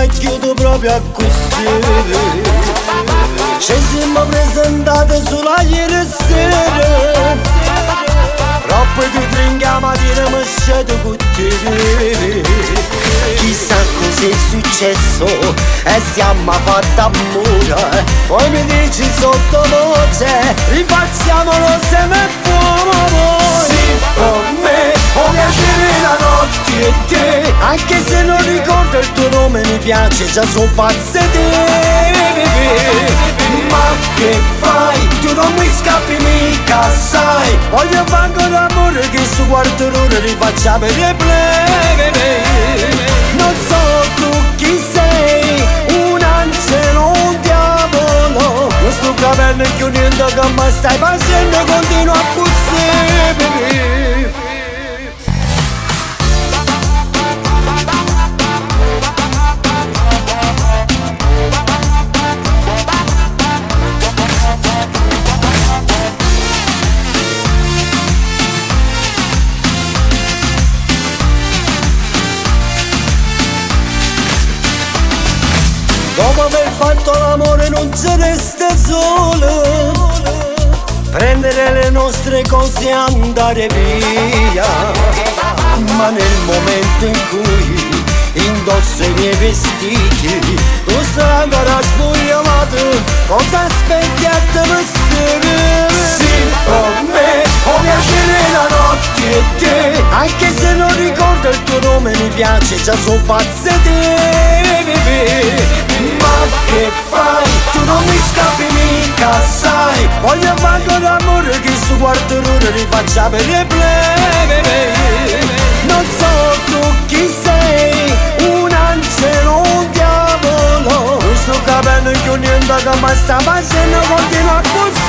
e chiudo proprio a così. Ci siamo presentati sulla ieri sera, troppo di trinca mattina mi scendo con te. Chissà cos'è successo e siamo fatti amore. Poi mi dici sottovoce, rifacciamolo se ne fuomo. Sì, con me, ho piacere la notte e te. Anche se non ricordo il tuo nome mi piace, già sono pazza di te. Ma che fai? Tu non mi scappi mica, sai. Voglio fare ancora amore che su quarto d'ora rifacciamo il replay. Non so tu chi sei, un angelo, un diavolo. Questo caverno è più niente che mi stai facendo, continua a puzzare. Dopo aver fatto l'amore non ci resta solo prendere le nostre cose e andare via. Ma nel momento in cui indosso i miei vestiti tu stai ancora spogliato, cosa aspetti a te vestire? Sì, con me ho piacere la notte e te. Anche se non ricordo il tuo nome mi piace, già sono pazza di te. Ma che fai? Tu non mi scappi mica, sai. Voglio fare ancora amore che su quarto d'ora rifacciamo il replay. Non so tu chi sei, un angelo, un diavolo. Questo caverno è più niente che mi sta facendo, continua a così.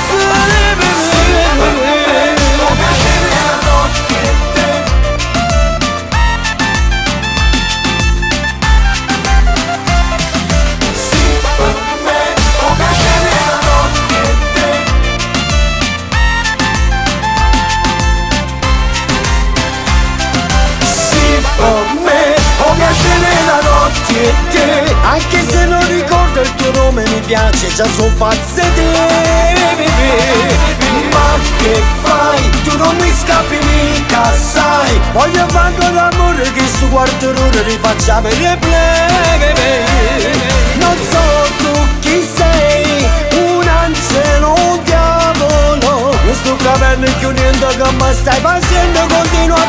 Ho piacere la notte e te. E te, anche se non ricordo il tuo nome mi piace, già sono pazza di te. Ma che fai? Tu non mi scappi mica, sai. Voglio fare ancora amore che su quarto d'ora rifacciamo il replay. Non so tu chi sei, un angelo, un diavolo. Questo caverno è più niente che mi stai facendo, continua a